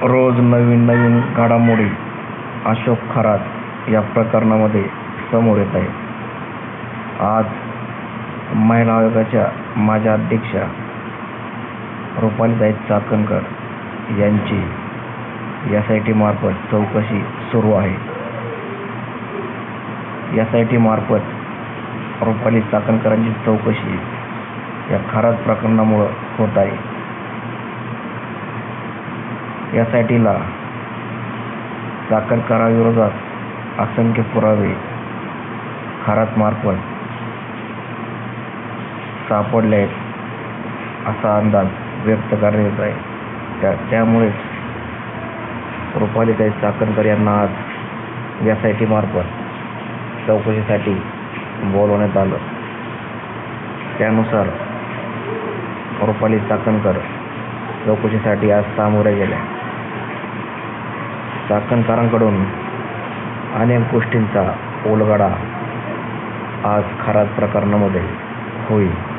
रोज नवीन नवीन घडामोडी अशोक खरात या प्रकरणामध्ये समोर येत आहेत. आज महिला आयोगाच्या माजी अध्यक्षा रुपालीताई चाकणकर यांची SIT मार्फत चौकशी सुरू आहे. SIT मार्फत रुपाली चाकणकरांची चौकशी या खरात प्रकरणामुळे होत आहे. SITला चाकणकरांविरोधात असंख्य पुरावे खरात मार्फत सापडले आहेत असा अंदाज व्यक्त करण्यात येत आहे. त्यामुळेच रुपालीताई चाकणकर यांना आज SIT मार्फत चौकशीसाठी बोलवण्यात आलं. त्यानुसार रुपाली चाकणकर चौकशीसाठी आज सामोऱ्या गेल्या. चाकणकरांकडून अनेक गोष्टींचा उलगडा आज खरात प्रकरणामध्ये होईल.